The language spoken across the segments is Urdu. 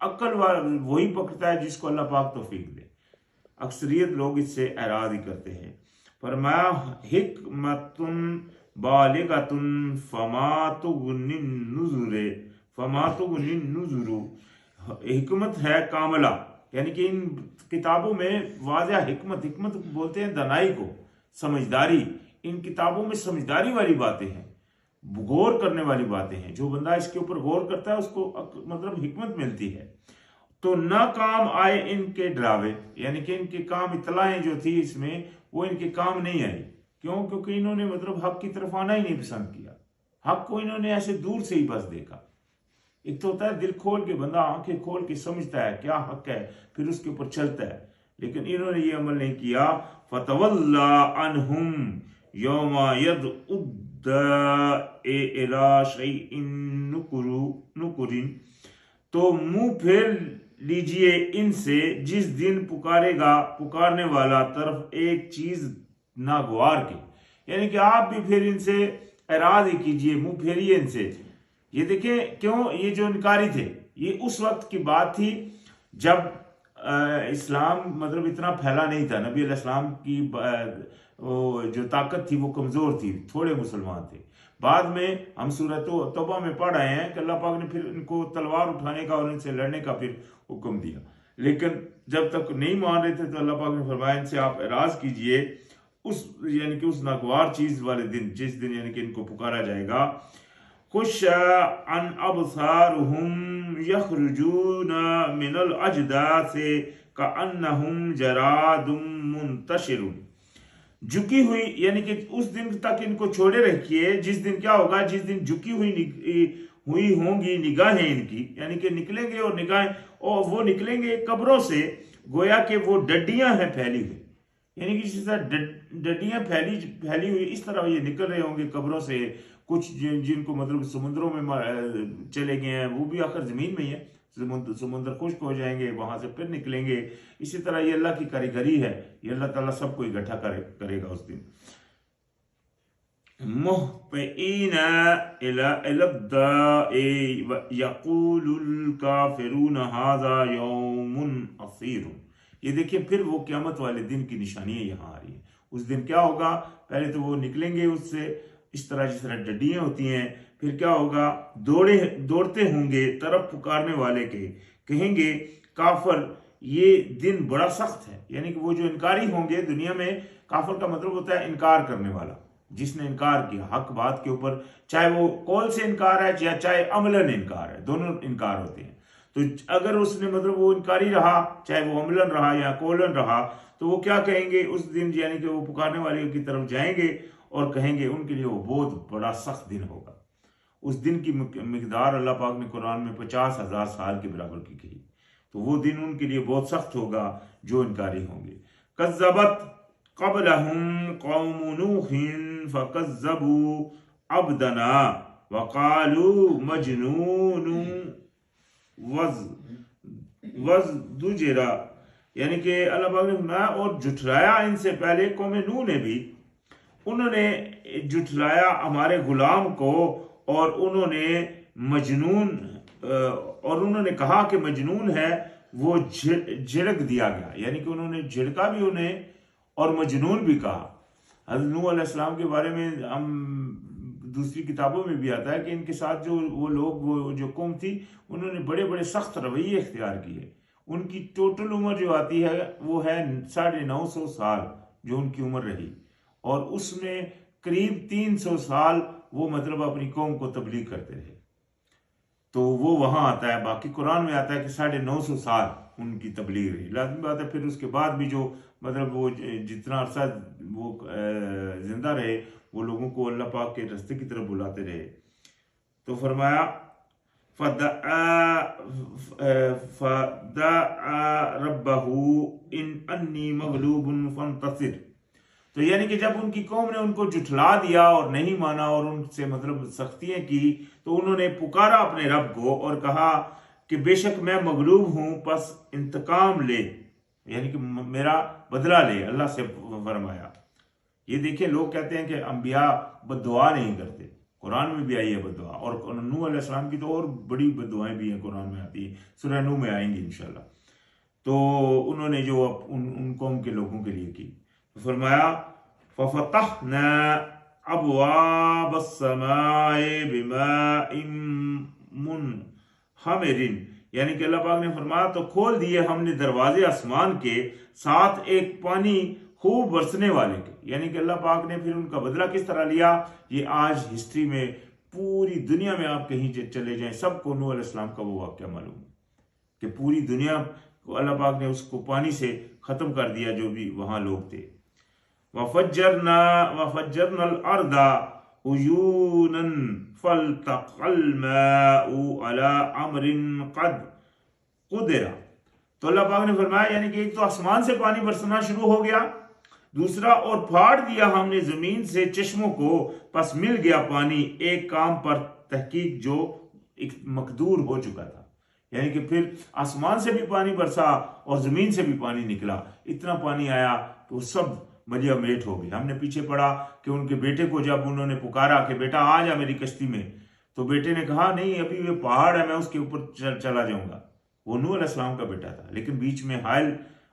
عقل والا وہی پکڑتا ہے جس کو اللہ پاک توفیق دے، اکثریت لوگ اس سے اعراض ہی کرتے ہیں۔ فرمایا حکمت بالغۃ فما تغنی النذر، حکمت ہے کاملہ، یعنی کہ ان کتابوں میں واضح حکمت بولتے ہیں دانائی کو، سمجھداری، ان کتابوں میں سمجھداری والی باتیں ہیں، غور کرنے والی باتیں ہیں، جو بندہ اس کے اوپر غور کرتا ہے اس کو مطلب حکمت ملتی ہے۔ تو نہ کام آئے ان کے ڈراوے، یعنی کہ ان کے کام اطلاعیں جو تھی اس میں وہ ان کے کام نہیں آئی، کیوں؟ کیونکہ انہوں نے مطلب حق کی طرف آنا ہی نہیں پسند کیا، حق کو انہوں نے ایسے دور سے ہی بس دیکھا۔ ایک تو ہوتا ہے دل کھول کے بندہ آنکھیں کھول کے سمجھتا ہے کیا حق ہے، پھر اس کے اوپر چلتا ہے، لیکن انہوں نے یہ عمل نہیں کیا۔ فَتَوَلَّا عَنْهُمْ يَوْمَ يَدْعُ الدَّاعِ إِلَىٰ شَيْءٍ نُكُرٍ، تو منہ پھیر لیجئے ان سے جس دن پکارنے والا طرف ایک چیز ناگوار کی، یعنی کہ آپ بھی پھر ان سے اعراض ہی کیجئے، منہ پھیریے ان سے۔ یہ دیکھیں کیوں، یہ جو انکاری تھے یہ اس وقت کی بات تھی جب اسلام مطلب اتنا پھیلا نہیں تھا، نبی علیہ السلام کی جو طاقت تھی وہ کمزور تھی، تھوڑے مسلمان تھے۔ بعد میں ہم سورۃ توبہ میں پڑھ رہے ہیں کہ اللہ پاک نے پھر ان کو تلوار اٹھانے کا اور ان سے لڑنے کا پھر حکم دیا، لیکن جب تک نہیں مان رہے تھے تو اللہ پاک نے فرمایا ان سے آپ اعراض کیجئے اس یعنی کہ اس ناگوار چیز والے دن، جس دن یعنی کہ ان کو پکارا جائے گا۔ خش عن ابصارهم یخرجون من الاجداث کانہم جراد منتشر، جھکی ہوئی، یعنی کہ اس دن تک ان کو چھوڑے رکھیے جس دن کیا ہوگا، جس دن جھکی ہوئی ہوں گی نگاہیں ان کی، یعنی کہ نکلیں گے اور نگاہیں، اور وہ نکلیں گے قبروں سے گویا کہ وہ ڈڈیاں ہیں پھیلی ہوئی، یعنی کہ جس طرح ڈڈیاں پھیلی ہوئی اس طرح یہ نکل رہے ہوں گے قبروں سے۔ کچھ جن کو مطلب سمندروں میں چلے گئے ہیں وہ بھی آخر زمین میں ہی ہے، سمندر خشک ہو جائیں گے، وہاں سے پھر نکلیں گے۔ اسی طرح یہ اللہ کی کاریگری ہے، یہ اللہ تعالیٰ سب کو اکٹھا کرے گا اس دن۔ مہطعین الی الداع یقول الکافرون ھذا یوم عسیر، یہ دیکھیں پھر وہ قیامت والے دن کی نشانیاں یہاں آ رہی ہیں۔ اس دن کیا ہوگا، پہلے تو وہ نکلیں گے اس سے اس طرح جس طرح ڈڈیاں ہوتی ہیں، پھر کیا ہوگا، دوڑتے ہوں گے طرف پکارنے والے کے، کہیں گے کافر یہ دن بڑا سخت ہے، یعنی کہ وہ جو انکاری ہوں گے دنیا میں، کافر کا مطلب ہوتا ہے انکار کرنے والا، جس نے انکار کیا حق بات کے اوپر، چاہے وہ قول سے انکار ہے یا چاہے عملاً انکار ہے، دونوں انکار ہوتے ہیں۔ تو اگر اس نے مطلب وہ انکاری رہا، چاہے وہ عملاً رہا یا قولاً رہا، تو وہ کیا کہیں گے اس دن، یعنی کہ وہ پکارنے والے کی طرف جائیں گے اور کہیں گے، ان کے لیے وہ بہت بڑا سخت دن ہوگا۔ اس دن کی مقدار اللہ پاک نے قرآن میں 50,000 سال کے برابر کی کہی، تو وہ دن ان کے لیے بہت سخت ہوگا جو انکاری ہوں گے۔ کذبت قبلہم قوم نوح فکذبوا عبدنا وقالوا مجنون وازدجر، یعنی کہ اللہ پاک نے فرمایا اور جھٹلایا ان سے پہلے قوم نوح نے بھی، انہوں نے جھٹلایا ہمارے غلام کو، اور انہوں نے مجنون اور انہوں نے کہا کہ مجنون ہے، وہ جھڑک دیا گیا، یعنی کہ انہوں نے جھڑکا بھی انہیں اور مجنون بھی کہا۔ حضرت نوح علیہ السلام کے بارے میں ہم دوسری کتابوں میں بھی آتا ہے کہ ان کے ساتھ جو وہ لوگ، وہ جو قوم تھی، انہوں نے بڑے بڑے سخت رویے اختیار کیے۔ ان کی ٹوٹل عمر جو آتی ہے وہ ہے 950 سال جو ان کی عمر رہی، اور اس میں قریب 300 سال وہ مطلب اپنی قوم کو تبلیغ کرتے رہے، تو وہ وہاں آتا ہے۔ باقی قرآن میں آتا ہے کہ 950 سال ان کی تبلیغ رہی۔ لازمی بات ہے پھر اس کے بعد بھی جو مطلب وہ جتنا عرصہ وہ زندہ رہے، وہ لوگوں کو اللہ پاک کے راستے کی طرف بلاتے رہے۔ تو فرمایا فَدَعَا رَبَّهُ انی مغلوب فانتصر، تو یعنی کہ جب ان کی قوم نے ان کو جھٹلا دیا اور نہیں مانا اور ان سے مطلب سختیاں کی، تو انہوں نے پکارا اپنے رب کو اور کہا کہ بے شک میں مغلوب ہوں، پس انتقام لے، یعنی کہ میرا بدلہ لے، اللہ سے فرمایا۔ یہ دیکھیں لوگ کہتے ہیں کہ انبیاء بد دعا نہیں کرتے، قرآن میں بھی آئی ہے بدعا، اور نوح علیہ السلام کی تو اور بڑی بدعائیں بھی ہیں قرآن میں آتی ہیں، سورہ نوح میں آئیں گی انشاءاللہ۔ تو انہوں نے جو ان قوم کے لوگوں کے لیے کی، فرمایا فَفَتَحْنَا أَبْوَابَ السَّمَاءِ بِمَاءٍ مُنْهَمِرٍ، یعنی کہ اللہ پاک نے فرمایا تو کھول دیے ہم نے دروازے آسمان کے ساتھ ایک پانی خوب برسنے والے کے، یعنی کہ اللہ پاک نے پھر ان کا بدلہ کس طرح لیا، یہ آج ہسٹری میں پوری دنیا میں آپ کہیں چلے جائیں سب کو نوح علیہ السلام کا وہ واقعہ معلوم ہے کہ پوری دنیا کو اللہ پاک نے اس کو پانی سے ختم کر دیا جو بھی وہاں لوگ تھے۔ وَفَجَّرْنَا الْأَرْضَ عُيُونًا فَالْتَقَى الْمَاءُ عَلَىٰ أَمْرٍ قَدْ قُدِرَ، تو اللہ پاک نے فرمایا یعنی کہ ایک تو آسمان سے پانی برسنا شروع ہو گیا، دوسرا اور پھاڑ دیا ہم نے زمین سے چشموں کو، پس مل گیا پانی ایک کام پر تحقیق جو ایک مقدور ہو چکا تھا، یعنی کہ پھر آسمان سے بھی پانی برسا اور زمین سے بھی پانی نکلا، اتنا پانی آیا تو سب ملیا میٹ ہو گئی۔ ہم نے پیچھے پڑھا کہ ان کے بیٹے کو جب انہوں نے پکارا کہ بیٹا آ جا میری کشتی میں، تو بیٹے نے کہا نہیں ابھی یہ پہاڑ ہے میں اس کے اوپر چلا جاؤں گا، وہ نوح علیہ السلام کا بیٹا تھا لیکن بیچ میں حائل،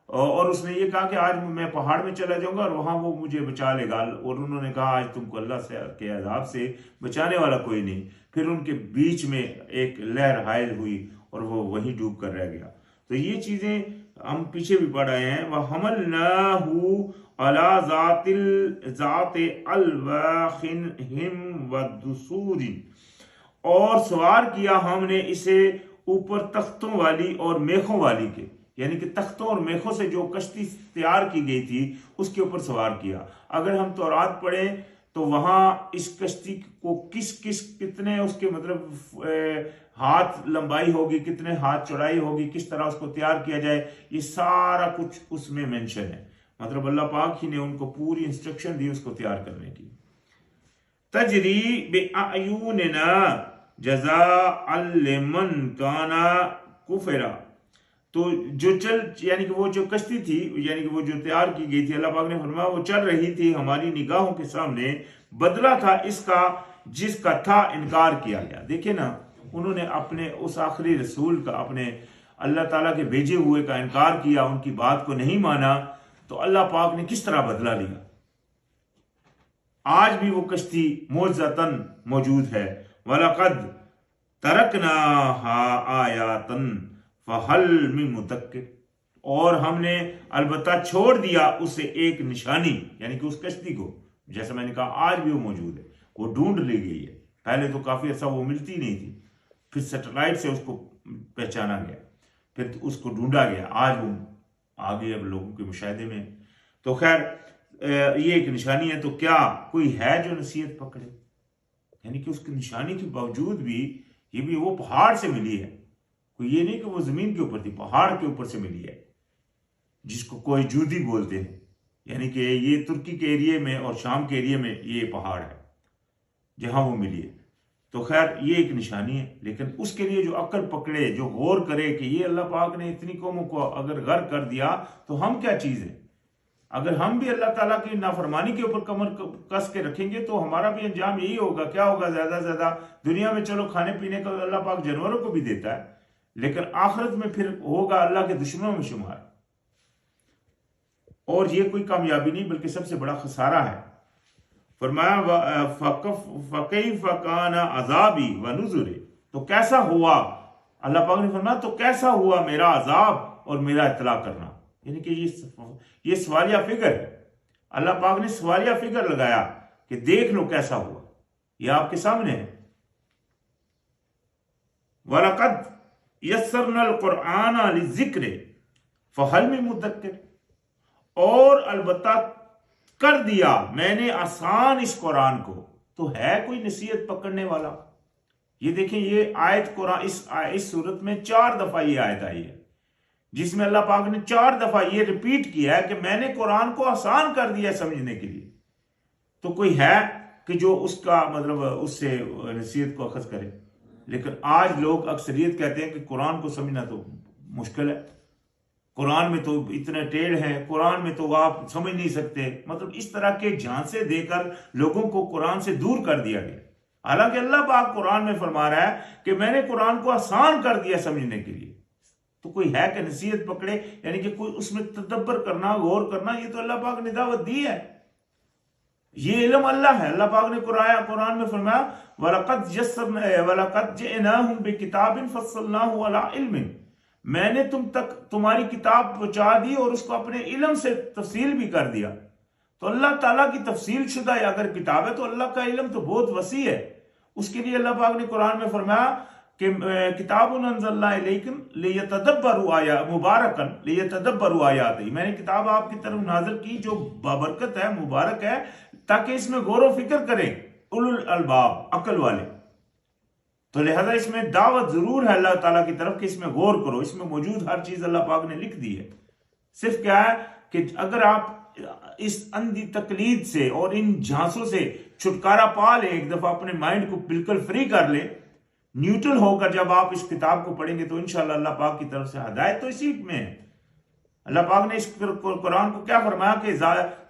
اور اس نے یہ کہا کہ آج میں پہاڑ میں چلا جاؤں گا اور وہاں وہ مجھے بچا لے گا، اور انہوں نے کہا آج تم کو اللہ سے کے عذاب سے بچانے والا کوئی نہیں، پھر ان کے بیچ میں ایک لہر حائل ہوئی اور وہ وہیں ڈوب کر رہ گیا۔ تو یہ چیزیں ہم پیچھے بھی پڑھ رہے ہیں، وَحَمَلْنَاهُ عَلَى ذَاتِ أَلْوَاحٍ وَدُسُورٍ، اور سوار کیا ہم نے اسے اوپر تختوں والی اور میخوں والی کے، یعنی کہ تختوں اور میخوں سے جو کشتی تیار کی گئی تھی اس کے اوپر سوار کیا۔ اگر ہم تورات پڑھیں تو وہاں اس کشتی کو کتنے اس کے مطلب ہاتھ لمبائی ہوگی، کتنے ہاتھ چوڑائی ہوگی، کس طرح اس کو تیار کیا جائے، یہ سارا کچھ اس میں مینشن ہے، مطلب اللہ پاک ہی نے ان کو پوری انسٹرکشن دی اس کو تیار کرنے کی۔ تجری بأعیننا جزاء لمن کان کفر، تو جو یعنی کہ وہ جو کشتی تھی یعنی کہ وہ جو تیار کی گئی تھی، اللہ پاک نے فرمایا وہ چل رہی تھی ہماری نگاہوں کے سامنے، بدلہ تھا اس کا جس کا تھا انکار کیا گیا۔ دیکھیں نا، انہوں نے اپنے اس آخری رسول کا، اپنے اللہ تعالیٰ کے بھیجے ہوئے کا انکار کیا، ان کی بات کو نہیں مانا، تو اللہ پاک نے کس طرح بدلہ لیا۔ آج بھی وہ کشتی معجزتاً موجود ہے، وَلَقَدْ تَرَكْنَاهَا آيَاتًا فَهَلْ مِن مُدَّكِرٍ، اور ہم نے البتہ چھوڑ دیا اسے ایک نشانی، یعنی کہ اس کشتی کو، جیسا میں نے کہا آج بھی وہ موجود ہے، وہ ڈھونڈ لی گئی ہے، پہلے تو کافی عرصہ وہ ملتی نہیں تھی، پھر سیٹلائٹ سے اس کو پہچانا گیا، پھر اس کو ڈھونڈا گیا، آج وہ آگے اب لوگوں کے مشاہدے میں۔ تو خیر یہ ایک نشانی ہے، تو کیا کوئی ہے جو نصیحت پکڑے، یعنی کہ اس کی نشانی کے باوجود بھی یہ بھی وہ پہاڑ سے ملی ہے، کوئی یہ نہیں کہ وہ زمین کے اوپر تھی، پہاڑ کے اوپر سے ملی ہے، جس کو کوئی جودی بولتے ہیں، یعنی کہ یہ ترکی کے ایریے میں اور شام کے ایریے میں یہ پہاڑ ہے جہاں وہ ملی ہے۔ تو خیر یہ ایک نشانی ہے، لیکن اس کے لیے جو عقل پکڑے، جو غور کرے کہ یہ اللہ پاک نے اتنی قوموں کو اگر غرق کر دیا تو ہم کیا چیز ہیں، اگر ہم بھی اللہ تعالیٰ کی نافرمانی کے اوپر کمر کس کے رکھیں گے تو ہمارا بھی انجام یہی ہوگا۔ کیا ہوگا؟ زیادہ سے زیادہ دنیا میں چلو کھانے پینے کا اللہ پاک جانوروں کو بھی دیتا ہے، لیکن آخرت میں پھر ہوگا اللہ کے دشمنوں میں شمار، اور یہ کوئی کامیابی نہیں بلکہ سب سے بڑا خسارہ ہے۔ فرمایا فَكَيْفَ كَانَ عَذَابِي وَنُذُرِ، تو کیسا ہوا، اللہ پاک نے فرمایا تو کیسا ہوا میرا عذاب اور میرا اطلاع کرنا، یعنی کہ یہ سوالیہ فگر ہے، اللہ پاک نے سوالیہ فگر لگایا کہ دیکھ لو کیسا ہوا، یہ آپ کے سامنے ہے۔ وَلَقَدْ يَسَّرْنَا الْقُرْآنَ لِلذِّكْرِ فَهَلْ مِن مُدَّكِرٍ، اور البتہ کر دیا میں نے آسان اس قرآن کو، تو ہے کوئی نصیحت پکڑنے والا۔ یہ دیکھیں یہ آیت قرآن اس صورت میں 4 دفعہ یہ آیت آئی ہے، جس میں اللہ پاک نے 4 دفعہ یہ ریپیٹ کیا ہے کہ میں نے قرآن کو آسان کر دیا سمجھنے کے لیے، تو کوئی ہے کہ جو اس کا مطلب اس سے نصیحت کو اخذ کرے۔ لیکن آج لوگ اکثریت کہتے ہیں کہ قرآن کو سمجھنا تو مشکل ہے، قرآن میں تو اتنے ٹیڑھ ہیں، قرآن میں تو آپ سمجھ نہیں سکتے، مطلب اس طرح کے جھانسے دے کر لوگوں کو قرآن سے دور کر دیا گیا۔ حالانکہ اللہ پاک قرآن میں فرما رہا ہے کہ میں نے قرآن کو آسان کر دیا سمجھنے کے لیے. تو کوئی ہے کہ نصیحت پکڑے، یعنی کہ کوئی اس میں تدبر کرنا، غور کرنا، یہ تو اللہ پاک نے دعوت دی ہے. یہ علم اللہ ہے. اللہ پاک نے قرآن میں فرمایا وَلَقَدْ جِئْنَاهُمْ بِكِتَابٍ فَصَّلْنَاهُ عَلَىٰ عِلْمٍ، میں نے تم تک تمہاری کتاب پہنچا دی اور اس کو اپنے علم سے تفصیل بھی کر دیا. تو اللہ تعالیٰ کی تفصیل شدہ اگر کتاب ہے تو اللہ کا علم تو بہت وسیع ہے. اس کے لیے اللہ پاک نے قرآن میں فرمایا کہ کتاب انزلنا الیکم لیتدبروا مبارکن لیتدبروا آیاتہ، میں نے کتاب آپ کی طرف نازل کی جو بابرکت ہے، مبارک ہے، تاکہ اس میں غور و فکر کریں اولو الالباب، عقل والے. تو لہذا اس میں دعوت ضرور ہے اللہ تعالیٰ کی طرف کہ اس میں غور کرو. اس میں موجود ہر چیز اللہ پاک نے لکھ دی ہے. صرف کیا ہے کہ اگر آپ اس اندھی تقلید سے اور ان جھانسوں سے چھٹکارا پا لیں، ایک دفعہ اپنے مائنڈ کو بالکل فری کر لیں، نیوٹرل ہو کر جب آپ اس کتاب کو پڑھیں گے تو انشاءاللہ اللہ پاک کی طرف سے ہدایت تو اسی میں ہے. اللہ پاک نے اس قرآن کو کیا فرمایا کہ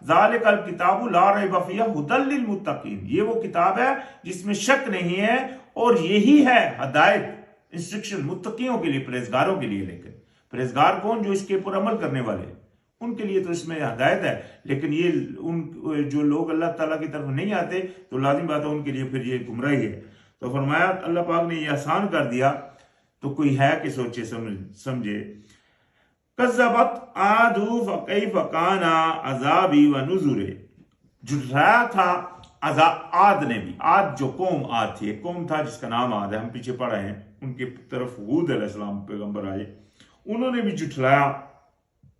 ذالک الکتاب لا ریب فیہ ھدی للمتقین، یہ وہ کتاب ہے جس میں شک نہیں ہے اور یہی ہے ہدایت، انسٹرکشن متقیوں کے لیے، پرہیزگاروں کے لیے. لیکن پرہیزگار کون؟ جو اس کے اوپر عمل کرنے والے، ان کے لیے تو اس میں ہدایت ہے. لیکن یہ ان جو لوگ اللہ تعالیٰ کی طرف نہیں آتے تو لازم بات ہے ان کے لیے پھر یہ گمراہی ہے. تو فرمایا اللہ پاک نے یہ آسان کر دیا. تو کوئی ہے کہ سوچے سمجھے. کذبت عاد فکیف کان عذابی ونذر، جھٹلایا تھا عاد نے بھی. عاد جو قوم عاد تھی، ایک قوم تھا جس کا نام عاد ہے، ہم پیچھے پڑھے ہیں، ان کی طرف ہود علیہ السلام پیغمبر آئے، انہوں نے بھی جھٹلایا.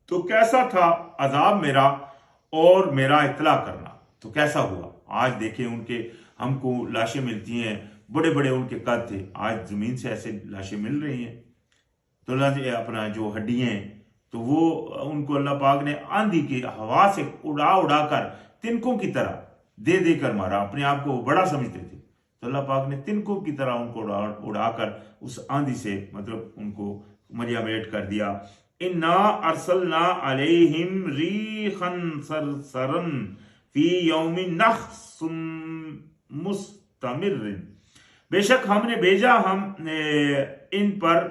تو کیسا تھا عذاب میرا اور میرا اطلاع کرنا، تو کیسا ہوا. آج دیکھیں ان کے، ہم کو لاشیں ملتی ہیں، بڑے بڑے ان کے قد تھے، آج زمین سے ایسے لاشیں مل رہی ہیں. تو اللہ اپنا جو ہڈیاں ہیں تو وہ ان کو اللہ پاک نے آندھی کی ہوا سے اڑا اڑا کر تنکوں کی طرح دے دے کر مارا. اپنے آپ کو بڑا سمجھتے تھے تو اللہ پاک نے تنکوں کی طرح ان کو اڑا کر اس آندھی سے مطلب ان کو مریا میٹ کر دیا. انا ارسلنا علیہم ریحا صرصرا فی یوم نحس مستمر، بے شک ہم نے بھیجا ہم ان پر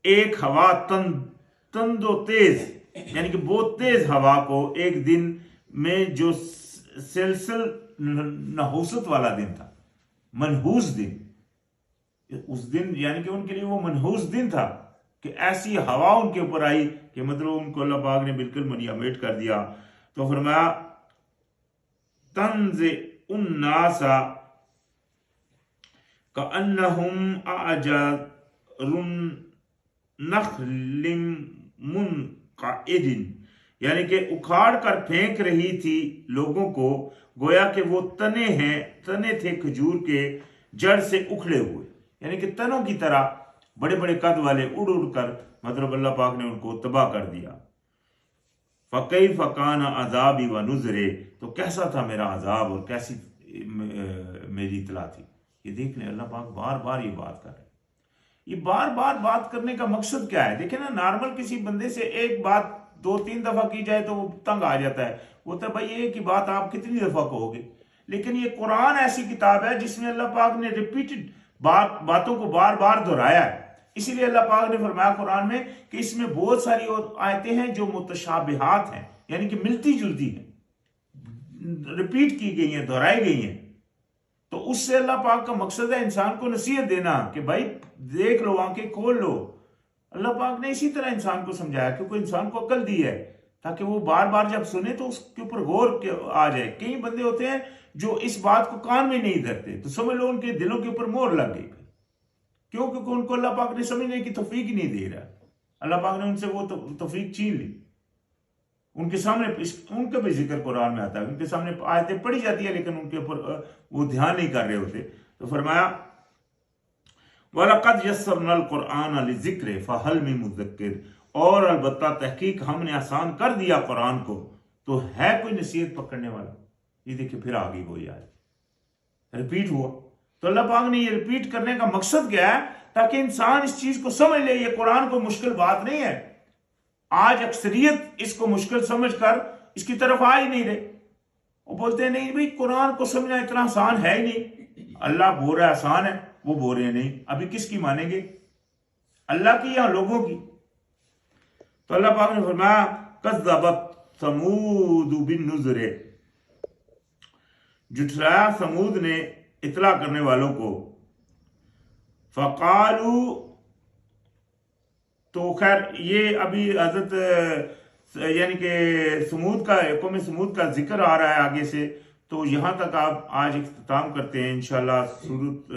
ایک ہوا تند و تیز، یعنی کہ بہت تیز ہوا کو، ایک دن میں جو سلسل نحوست والا دن تھا، منحوس دن. اس دن یعنی کہ ان کے لیے وہ منحوس دن تھا کہ ایسی ہوا ان کے اوپر آئی کہ مطلب ان کو اللہ پاک نے بالکل منیا میٹ کر دیا. تو فرمایا تنزع الناس کأنہم اعجاز نخل منقعد، یعنی کہ اکھاڑ کر پھینک رہی تھی لوگوں کو گویا کہ وہ تنے تھے کھجور کے جڑ سے اکھڑے ہوئے، یعنی کہ تنوں کی طرح بڑے بڑے قد والے اڑ اڑ کر مطلب اللہ پاک نے ان کو تباہ کر دیا. فَكَيْفَ كَانَ عَذَابِي وَنُذْرِ، تو کیسا تھا میرا عذاب اور کیسی میری اطلاع تھی. یہ دیکھ لیں اللہ پاک بار بار یہ بات کر رہے ہیں. یہ بار بار بات کرنے کا مقصد کیا ہے؟ دیکھیں نا، نارمل کسی بندے سے ایک بات 2-3 دفعہ کی جائے تو وہ تنگ آ جاتا ہے، وہ تو بھائی ایک ہی بات آپ کتنی دفعہ کہو گے. لیکن یہ قرآن ایسی کتاب ہے جس میں اللہ پاک نے ریپیٹڈ باتوں کو بار بار دہرایا ہے. اسی لیے اللہ پاک نے فرمایا قرآن میں کہ اس میں بہت ساری اور آیتیں ہیں جو متشابہات ہیں، یعنی کہ ملتی جلتی ہیں، ریپیٹ کی گئی ہیں، دہرائی گئی ہیں. تو اس سے اللہ پاک کا مقصد ہے انسان کو نصیحت دینا کہ بھائی دیکھ لو، آنکھیں کھول لو. اللہ پاک نے اسی طرح انسان کو سمجھایا کیونکہ انسان کو عقل دی ہے تاکہ وہ بار بار جب سنے تو اس کے اوپر غور آ جائے. کئی بندے ہوتے ہیں جو اس بات کو کان میں نہیں دھرتے، تو سمجھ لو ان کے دلوں کے اوپر مہر لگ گئی. کیوں؟ کیونکہ ان کو اللہ پاک نے سمجھنے کی توفیق ہی نہیں دے رہا. اللہ پاک نے ان سے وہ توفیق چھین لی. ان کے سامنے ان کا بھی ذکر قرآن میں آتا ہے، ان کے سامنے آیتیں پڑھی جاتی ہے لیکن ان کے اوپر وہ دھیان نہیں کر رہے ہوتے. تو فرمایا وَلَقَدْ يَسَّرْنَا الْقُرْآنَ لِلذِّكْرِ فَهَلْ مِن مُدَّكِّرٍ، اور البتہ تحقیق ہم نے آسان کر دیا قرآن کو، تو ہے کوئی نصیحت پکڑنے والا. یہ دیکھیں پھر آگے وہی آئے ریپیٹ ہوا. تو اللہ پاک نے یہ ریپیٹ کرنے کا مقصد کیا ہے؟ تاکہ انسان اس چیز کو سمجھ لے یہ قرآن کوئی مشکل بات نہیں ہے. آج اکثریت اس کو مشکل سمجھ کر اس کی طرف آ ہی نہیں رہے. وہ بولتے ہیں نہیں بھائی قرآن کو سمجھنا اتنا آسان ہے ہی نہیں. اللہ بول رہا ہے آسان ہے، وہ بول رہے ہیں نہیں، ابھی کس کی مانیں گے، اللہ کی یا لوگوں کی؟ تو اللہ پاک نے فرمایا کذبت ثمود بالنذر، جھٹلایا سمود نے اطلاع کرنے والوں کو، فقالو، تو خیر یہ ابھی حضرت یعنی کہ سمود کا، قوم سمود کا ذکر آ رہا ہے آگے سے، تو یہاں تک آپ آج اختتام کرتے ہیں انشاءاللہ سورۃ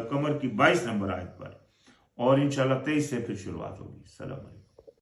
قمر کی 22 نمبر آیت پر، اور انشاءاللہ 23 سے پھر شروعات ہوگی۔ السلام علیکم۔